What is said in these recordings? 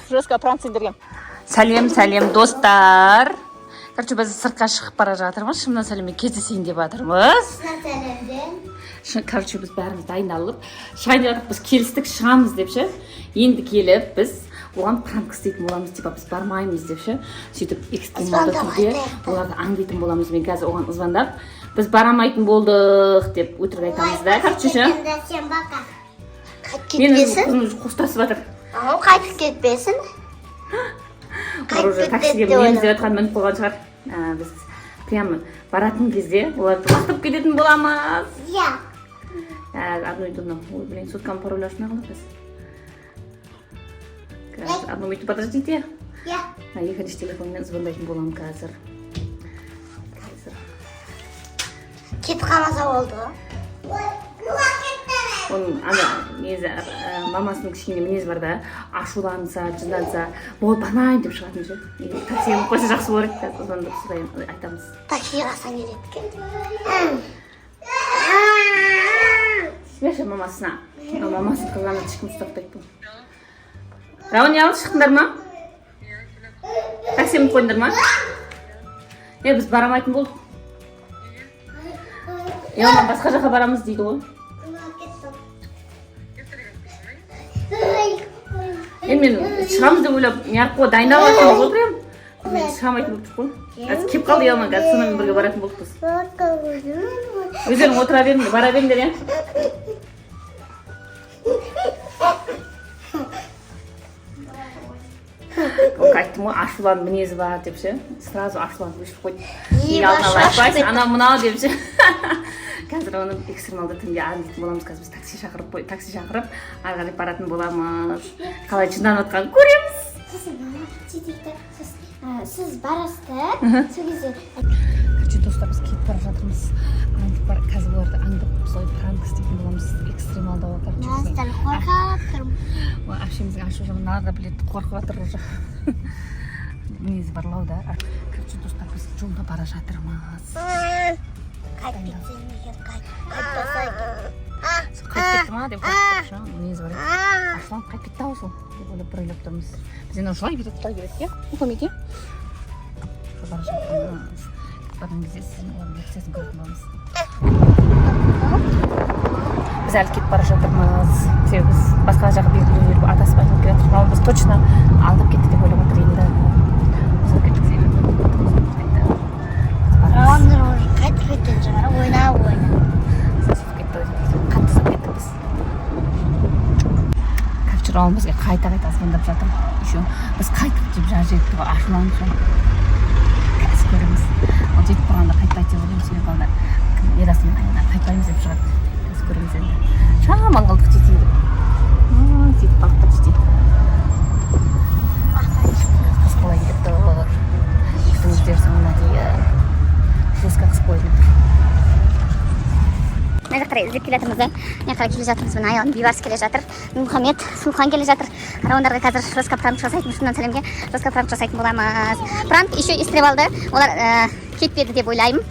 Жестко пранк сендерген. Сәлем достар. Короче, біз сыртқа шығып бара жатырмыз. Шымнан сәлеммен кездесейін деп жатырмыз. Короче, біз бәріміз дайындалып шайын жатып біз келістік шығамыз деп ше. Енді келіп біз оған пранк істейтін боламыз, типа біз бармаймыз деп ше. Сөйтіп экстремалды түрде оларды аңдитын боламыз. Мен қазір оған звондап біз барамайтын болдық деп өтірік айтамыз да. Короче ше. Менің қоштасып жатыр. Қайтып кетпесін. Уже таксиге мінеміз деп жатқан мініп қойған шығар. Біз прямо баратын кезде оларды уақытып кететін боламыз. Иә. Одну минуту. Ой, блин, суткам пароль ашына қалдық. Одну минуту подождите. Иә. Екінші телефонмен звондайтын боламын қазір. Кетіп қалмаса болды. Оның несі мамасының кішкене мінезі бар да, ашуланса, жынданса, болды бармайын деп шығатын ше. Таксиге мініп қойса жақсы болар еді, звондап солай айтамыз. Таксиге алсаң келеді. Смеша мамасына. Мамасын қызғанып ешкім ұстатпайды бұл. Рауан, не алып шықтыңдар ма? Таксиге мініп қойдыңдар ма? Біз барамайтын болдық. Онан басқа жаққа барамыз дейді ғой. Мен шығамыз деп ойлап, неғып дайындап жатырмыз ғой прям. Мен шығамайтын болып қой. Қазір кеп қалды Елман, қазір сонымен бірге баратын болдық біз. Өздерің отыра беріңдер, бара беріңдер, иә? Айттым ғой, ашулан мінезі бар деп ше. Сразу ашуланып өшіп қойды. Неге алдына айтпайсың, ана мынау деп ше. Қазір оны экстремалды түрде аңдитын боламыз. Қазір біз такси шақырып, ары қарай баратын боламыз. Қалай жынданып жатқанын көреміз. Сіз барасыздар. Сол кезде Короче, достар, біз кетіп бара жатырмыз. Қазір оларды аңдып, солай пранк істейтін боламыз. Экстремалды ғой, короче. Настан қорқып тұрмын. Әпшеміздің ашу жағын нағыра біледі, қорқып жатыр уже. Мінезі барлау да. Короче, достар, біз жолда бара жатырмыз. Қайтып кетсем егер қайтпаса екен. Қайтып кетті ма деп қорқып тұр. Мінезі бар еді. Ашуланып қайтып кетті ау сол деп ойлап бір ойлап тұрмыз. Біз енді жылай береді, иә? Көмейте. Бара жатырмыз. Барған кезде сіздің олардың лекциясын көретін боламыз. Біз әлі кетіп бара жатырмыз. Себебі біз басқа жаққа белгілеп жүріп адаспай келе жатырмыз. Ал біз точно алдап кетті деп ойлап отыр енді. Рауандар уже қайтып кеткен шығар, ойнап. Сасып кетті өзіміз. Қатты сап кеттік біз. Короче, Рауан бізге қайта звондап жатыр. Еще біз қайтып деп жар жетті ғой, ашуланып жатыр. Қазір көреміз. Ол жетіп тұрғанда қайтпайды деп ойлаймыз, себебі балдар ерасымен аяна қайтпаймыз деп шығады. Қазір көреміз енді. Шаман қалдық жетейін деп. Сөйтіп қалдық жетейін. Қыз қалай келіп тұр. Күтіңіздер соңына дейін. Жестко қыз қалай келіп тұр. Мына жаққа іздеп келе жатырмыз да. Мына қарай келе жатырмыз. Мына аяғын Бейбарыс келе жатыр. Мұхаммед, Сулхан келе жатыр. Рауандарға қазір жестко пранк жасайтын, шыннан сәлемге жестко пранк жасайтын боламыз. Пранк еще истребалды. Олар кетпеді деп ойлаймын.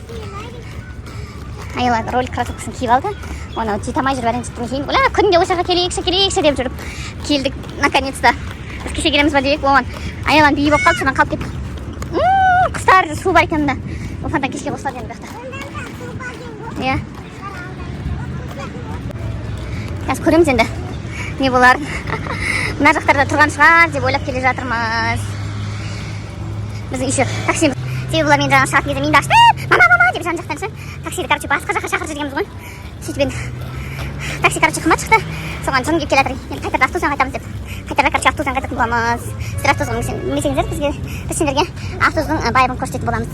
Аяла ролик кроссовкасын киіп алды. Оны жете алмай жүріп әрең кейін. Ола, күнде осы жаққа келейікші деп жүріп келдік наконец-то. Біз кеше келеміз ба дейік, оған аялан бейі болып қалды, содан қалып кеттік. Құстар су бар екен да. Офандан кешке қосылады енді бұяқта. Иә. Қазір көреміз енді не болар. Мына жақтарда тұрған шығар деп ойлап келе жатырмыз. Біздің еще таксиміз. Себебі бұлар мен жаңа шығатын кезде мені ашты. Мама деп жан жақтан ше. Таксиді короче басқа жаққа шақырып жүргенбіз ғой. Сөйтіп енді такси короче қымбат шықты. Соған жын келіп келе жатыр. Енді қайтарда автобуспен қайтамыз деп. Қайтарда короче автобуспен қайтатын боламыз. Сіздер автобусқа мінбесеңіздер біз сендерге автобустың байыбын көрсететін боламыз.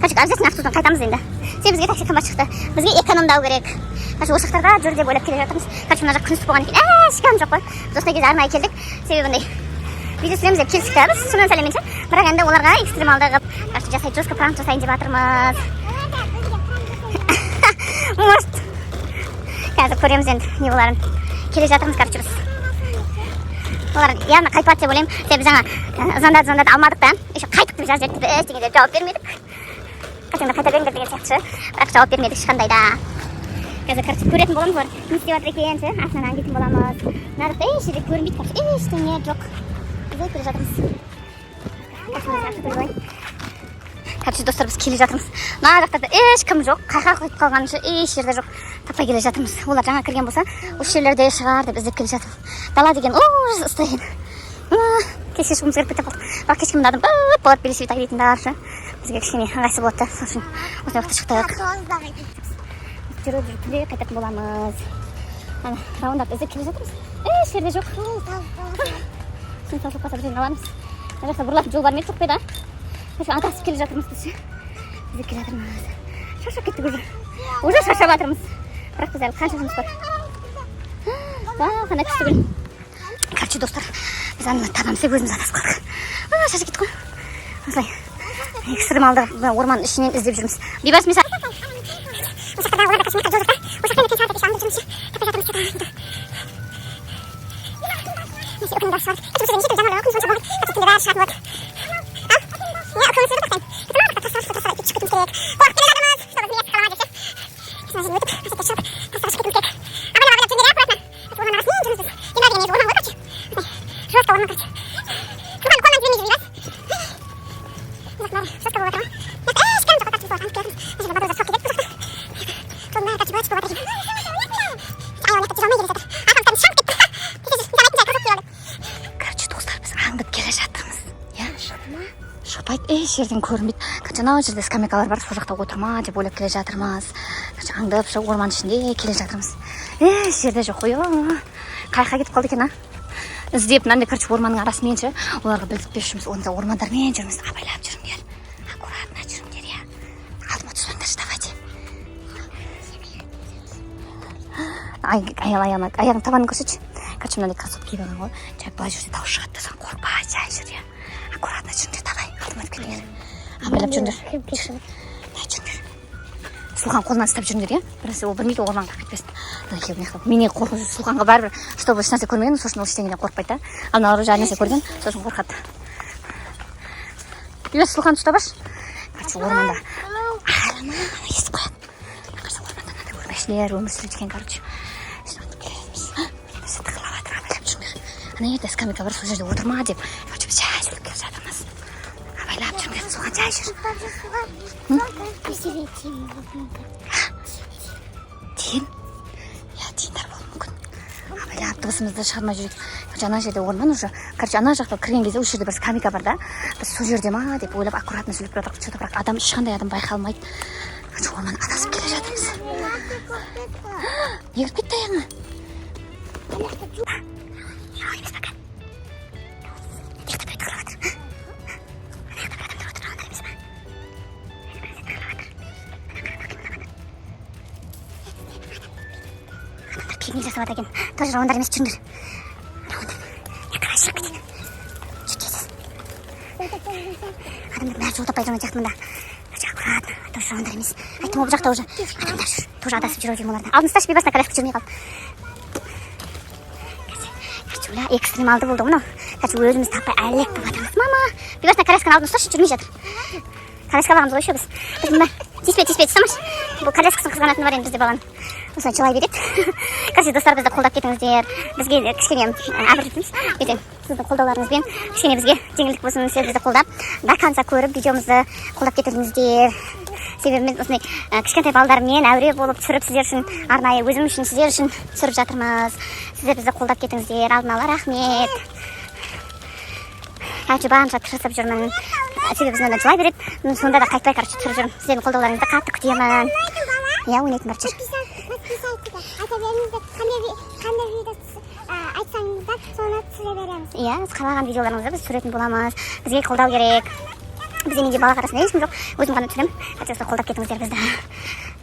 Короче обязательно автобуспен қайтамыз енді. Себебі бізге такси қымбат шықты. Бізге экономдау керек. Короче осы жақтарда жүр деп ойлап келе жатырмыз. Короче мына жақ күн ыстық болған екен. Ешкім жоқ қой. Біз осындай кезде арнайы келдік. Себебі андай видео түсіреміз деп келістік та біз шынымен сәлеммен ше. Бірақ енді оларға экстремалды қылып короче жасайды, жестко пранк жасайын деп жатырмыз. Может. Қазір көреміз енді не боларын. Келе жатырмыз короче біз. Олар явно қайтпады деп ойлаймын. Себебі жаңа звондады алмадық та. Еще қайттық деп жазып жіберді. Біз дегенде жауап бермедік. Қайтаңдар қайта беріңдер деген сияқты ше. Бірақ жауап бермедік ешқандай да. қазір короче көретін боламыз олар не істеп жатыр екен ше артынан аңдитын боламыз. Мына жақта еш жерде көрінбейді короче ештеңе жоқ. Біз келе жатырмыз. Короче достар біз келе жатырмыз. Мына жақта да ешкім жоқ. Қайқа қойып қалған еш жерде жоқ. Таппай келе жатырмыз. Олар жаңа кірген болса осы жерлерде шығар деп іздеп келе жатырмыз. Дала деген ужас ыстық екен. Кеше шығуымыз керек деп қалдық. Бірақ кешке мына адам болады белесіп айтатындар ше. Бізге кішкене ыңғайсыз болады да. Сол үшін осындай уақытта шықтық. Жүріп жүріп қайтатын боламыз. Ана раундарды іздеп келе жатырмыз. Еш жерде жоқ. Сен тасып қалса бір жерден аламыз. Мына жақта бұрылатын жол бар ма жоқ па еді? Адасып келе жатырмыз біз. Іздеп келе жатырмыз. Шаршап кеттік уже. Уже шаршап жатырмыз. Бірақ біз әлі қанша жұмыс бар. Қандай күшті гүл. Короче достар, біз аны табамыз деп өзіміз адасып қалдық. Шаршап кеттік қой. Осылай экстремалды орман ішінен іздеп жүрміз. Бейбарыс мен еш жерден көрінбейді. Анау жерде скамейкалар бар, сол жақта отырма деп ойлап келе жатырмыз. Аңдып орман ішінде келе жатырмыз. Еш жерде жоқ қой. Қайқа кетіп қалды екен, а? Іздеп мынандай орманның арасымен ше, оларға білдіріп жүрміз. Онда ормандармен жүрміз. Абайлап жүріңдер. Аккуратно жүріңдер, я. Алдыма түсіріңдерші, давайте. Аяғың табанын көрсетші. Мынандай кроссовки киіп алған ғой. Былай жүрсе дауыс шығады да, соны қорықпай жай жүр, я. Аккуратно жүріңдер, давай. Алдыма түскендер. Абайлап жүріңдер. Жүріңдер. Сұлқан қолынан ұстап жүріңдер, иә? Біресе ол білмейді, орманға кетпесін. Менен қорқып жүр. Сұлқанға бәрібір, чтобы ешнәрсе көрмеген, сосын ол ештеңеден қорықпайды да. Ал мына ұры нәрсе көрген, сосын қорқады. Бейбарыс Сұлқанды ұстап алшы. Короче, орманда естіп қояды. Орманда мынандай өрмекшілер өмір сүреді екен, короче. Біз тықырлап жатыр, абайлап жүріңдер. Ана жерде скамейка бар, сол жерде отырма деп. Короче, біз жай жүріп келе жатырмыз. Абайлап жүріңдер, Сұлқан жай жүр. Тиын? Тиындар болуы мүмкін. Абайлап дыбысымызды шығармай жүрейік. Ана жерде орман уже. Короче, ана жақта кірген кезде осы жерде бір скамейка бар да. Біз сол жерде ма деп ойлап аккуратно сөйлеп жатырмыз. Что-то бірақ адам ешқандай адам байқалмайды. Орман адасып келе жатырмыз. Не кіріп кетті аяғыңа? Емес бака. Тектіп тықырлап жатыр. Пикник жасап жатыр екен. Тоже рауандар емес, жүріңдер. Рауандар. Қалай шығып кетеді. Жүргесіз. Адамдар бәрі жол таппай жүрген сияқты мында. Аккуратно. Тоже рауандар емес. Айттым, ол жақта уже адамдар жүр. Тоже адасып жүріп жүрген оларда. Алдын ұсташы, Бейбарысына коляска жүрмей қалды. Короче, экстремалды болды мынау. Короче, өзіміз таппай әлек болып жатырмыз. Мама, Бейбарысына колясканы алдын ұсташы, жүрмей жатыр. Коляска алғанбыз ғой еще біз. Біз мында тиіспей ұстамашы. Бұл коляскасын қызғанатыны бар енді бізде баланың. Осылай жылай береді. Короче, достар, бізді қолдап кетіңіздер. Бізге кішкене әбір етіңіз. Ертең сіздің қолдауларыңызбен кішкене бізге жеңілдік болсын, сіз бізді қолдап, до конца көріп, видеомызды қолдап кетіңіздер. Себебі мен осындай кішкентай балдармен әуре болып түсіріп, сіздер үшін арнайы өзім үшін сіздер үшін түсіріп жатырмыз. Сіздер бізді қолдап кетіңіздер. Алдын ала рахмет. Короче, барынша тырысып жүрмін. Себебі біздің жылай береді. Сонда да қайтпай түсіріп жүрмін. Сіздердің қолдауларыңызды қатты күтемін. Я ойнайтындар жүр. айтсаңыздар, соны түсіре береміз. Иә, сіз қалаған видеоларыңызды біз түсіретін боламыз. Бізге қолдау керек. Бізде менде бала арасында ешкім жоқ. Өзім ғана түсіремін. Қазір қолдап кетіңіздер бізді.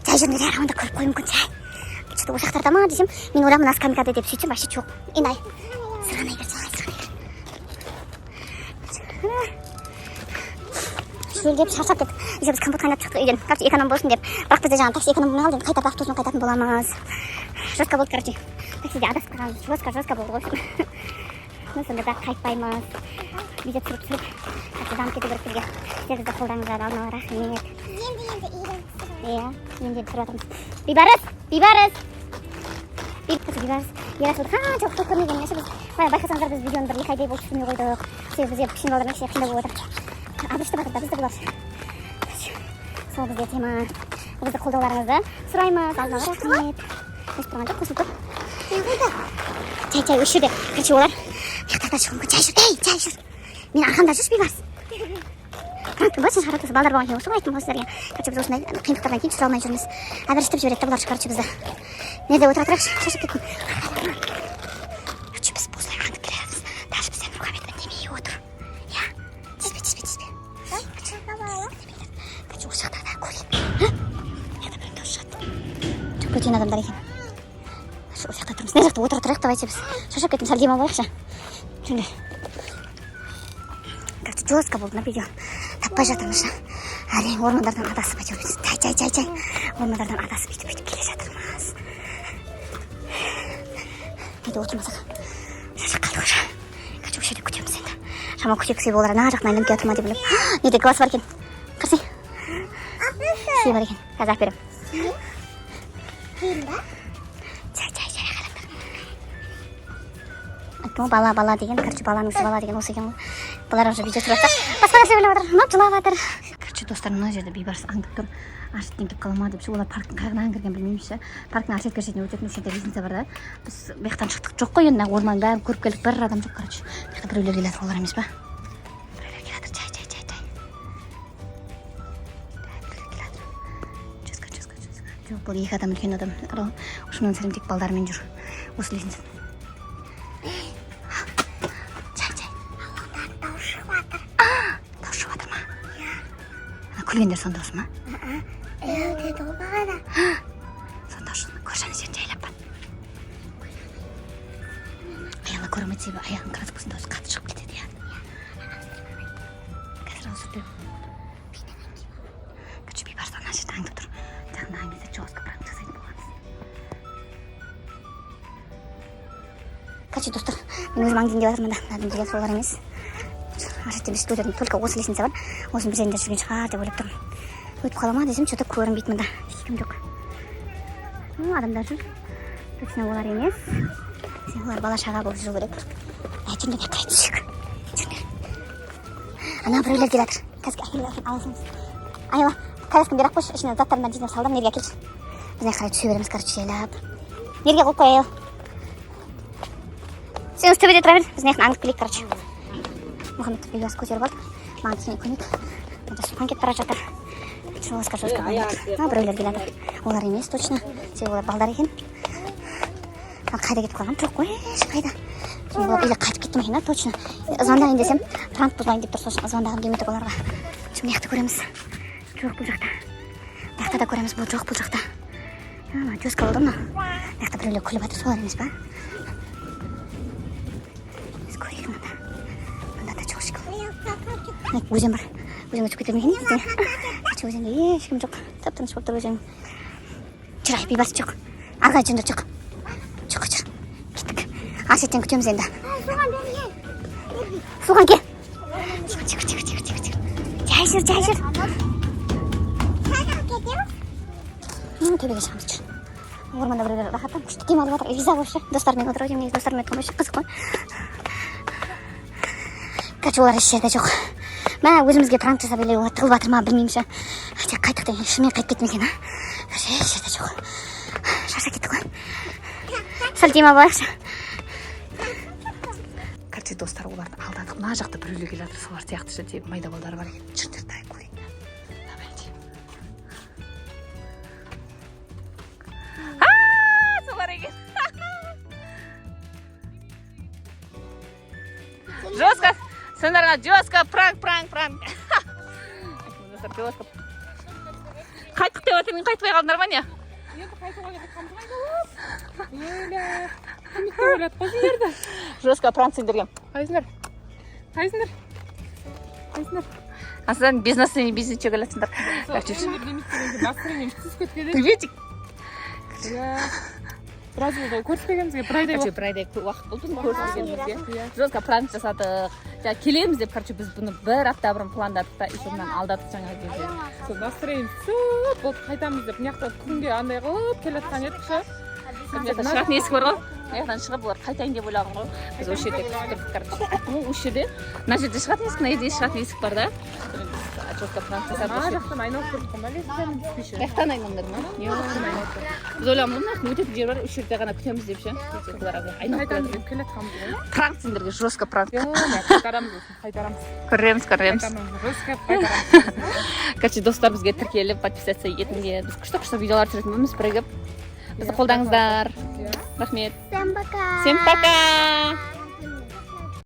Жай жүріңдер, рауанда көріп қою мүмкін, жай. Что-то осы жақтарда ма десем, мен ойладым мына скамейкада деп сөйтсем, вообще жоқ. Енді сырғанай бер, Шөлдеп шаршап кеттік. Еще біз компот қайнап шықтық үйден. Короче, эконом болсын деп. Бірақ бізде жаңа такси эконом алды, қайтып автобуспен қайтатын боламыз. Жестко болды, короче. Таксиде адасып қалғанбыз. Жестко болды ғой. Сонда да қайтпаймыз. Видео түсіріп. Дамып кету керек бізге. Сіздерді қолдаңыздар, алдын ала рахмет. Енді үйреніп. Иә, енді түсіріп жатырмыз. Бейбарыс! Бейбарыс. Бейбарыс. Ерасыл қанша уақыт көрмеген неше біз. Байқасаңыздар біз видеоны бір 2 айдай болып түсірмей қойдық. Себебі бізге кішкене балалар неше қиындау болып отыр. Абырышты батыр да бізді бұлар. Сол бізде тема. Бізді қолдауларыңызды сұраймыз. Алдын ала рахмет. Өшіп тұрған жоқ, қосылып тұр. Чай, осы жерде. Короче, олар мектаптан шығуым чай жүр. Ей, чай жүр. Мен арқамда жүрші Бейбарыс. Пранктың ба, сен шығарады, балдар болған кейін осы ғой айттым ғой сіздерге. Короче, біз осындай қиындықтардан кейін түсіре алмай жүрміз. Әбіріштіп жібереді бұлар короче бізді. Неде отыра тұрайықшы, шашып кеттім. Короче, біз осылай аңдып келе жатырмыз. Даже бізден Нұрғабет үндемей отыр. Я, тиіспе. Короче, осы жақтарда көрейік. Еді біреуінде осы жатты. Çok көтен адамдар екен. Осы жақта тұрмыз. Не жақта отыра тұрайық давайте біз. Шашып кеттім, сәл дем алайықшы. Şimdi. Короче, жестко болды на видео. Таппай жатырмыз. Әрең ормандардан адасып әйтеуір біз. Чай. Ормандардан адасып өйтіп келе жатырмыз. Неде отырмасақ. Шашып қалдық уже. Короче, осы жерде күтеміз енді. Шамал күтек сүй болар. Ана жақтан ілініп келатыр ма деп біліп. Неде класс бар екен. Қарсы. Сүй бар екен. Қазір берем. Чай. Айттым ғой, бала деген. Короче, баланың ісі бала деген осы екен ғой. Бұлар уже видео түсіріп жатыр. Басқа нәрсе ойлап жатыр. Мынау жылап жатыр. Короче, достар, мына жерде Бейбарыс аңдып тұр. Ашыттен келіп қала ма деп. Олар парктың қайғынан кірген білмейміз. Парктың арт шеткі шетіне өтетін осы жерде лестница бар да. Біз бияқтан шықтық. Жоқ қой енді орманның бәрін көріп келдік. Бір адам жоқ, короче. Бияқта біреулер келе жатыр, олар емес па? Біреулер келе жатыр. Чай. Чөзка. Жоқ, бұл 2 адам, үлкен адам. Ұшымнан сәлемдеп балдарымен жүр. Осы лестница. Күлгендер сонда осы ма? Өте добада. Сонда осы көршінің жерін жайлап ба? Аяғына көрмейді себебі аяғын қырасып болсында осы қатты шығып кетеді, я. Қазір осы үрді. Короче, Бейбарыс ана жерді аңдып тұр. Жақында аңгезде жостқа пранк жасайтын болғанбыз. Короче, достар, мен өзім аңдейін деп жатырмын да. Надым деген солар емес. Аршетте біз студияның только осы лестница бар. Осының бір жерінде жүрген шығар деп ойлап тұрмын. Өтіп қала ма десем, что-то көрінбейді мында. Ешкім жоқ. Адамдар жүр. Точно олар емес. Олар бала шаға болып жүру керек. Жүрден қайт түсек. Ана біреулер келе жатыр. Қазір әкеліп аласыңыз. Айла, колясканы беріп қойшы. Ішіне заттарымдан жинап салдым. Нерге әкелші. Біз қарай түсе береміз, короче, жайлап. Нерге қойып қой, Айла. Сен осы төбеде тұра бер. Біз аңдып келейік, короче. Мұхаммед Бейбарыс көтеріп алды. Маған түсіне көмек. Мұнда сұлқан кетіп бара жатыр. Жостқа біреулер келе жатыр. Олар емес точно. Себебі олар балдар екен. Қайда кетіп қалған? Жоқ қой, қайда? Олар үйлі қайтып кетті ме екен, точно. Звондайын десем, пранк бұзылайын деп тұр, сосын звондағым келмеді оларға. Мына жақта көреміз. Жоқ бұл жақта. Мына жақта да көреміз, бұл жоқ бұл жақта. Жостқа болды ма? Мына жақта біреулер күліп жатыр, солар емес па? Біз көрейік мында. Мында да жоқ шыққан. Өзен бар. Өзен өтіп кетер ме екен? Өзенде ешкім жоқ. Тып-тыныш болып тұр өзен. Жүр, Бейбарыс жоқ. Арға жүріңдер жоқ. Жоқ, жүр. Кеттік. Аршеттен күтеміз енді. Суған кел. Тихо. Жай жүр. Төбеге шығамыз, жүр. Орманда біреулер рахаттан күшті дем алып жатыр. Риза болып жүр. Достармен отырып жүрмін. Достармен өткен бойшы қызық қой. Короче, олар еш жерде жоқ. Мә, өзімізге пранк жасап еле олар тығылып жатыр ма білмеймін. Тек қайттық деген шынымен қайтып кетті ме екен, еш жерде жоқ. Шаршап кеттік қой. Сәл дем алып алайықшы. Короче, достар, оларды алдадық. Мына жақта біреулер келе жатыр. Солар сияқты жерде майда балдар бар екен. Жүрдер тай көрейік. Солар екен. Жестко. Сендерға жестко пранк. Жестко. Қайттық деп отыр, мен қайтпай қалдыңдар ма не? Енді қайтуға кетіп қалдым. Жестко пранк сендерге. Қайсыңдар? Асыдан бизнесіне бизнесче келесіңдер. Настроением түс кеткенде. Приветик. біраз болды көріспегенімізге бір айдай короче бір айдай уақыт болды көріспегенімізге жестко план жасадық жаңа келеміз деп короче біз бұны бір апта бұрын пландадық та еще мынаны алдадық жаңағы кезде сол настроение сөп болды қайтамыз деп мына жақта күнге андай қылып келе жатқан едік ше мына жақта шығатын есік бар ғой мына жақтан шығып олар қайтайын деп ойлаған ғой біз осы жерде күтіп тұрдық короче осы жерде мына жерде шығатын есік мына жерде шығатын есік бар да жестко план жасадық ана жақтан айналып көріп тұрмын ба лестен түспейше жақтан айналдыңдар ма біз ойлағанбыз мына өтетін жер бар осы жерде ғана күтеміз деп ше олар айналып қайтамыз деп келе жатқанбыз ғой пранк сендерге жестко пранк қайтарамыз осыны қайтарамыз көреміз жестко қайтарамыз короче достар бізге тіркеліп подписаться етіңдер біз күшті видеолар түсіретінбіз бірігіп бізді қолдаңыздар рахмет Всем пока. всем пока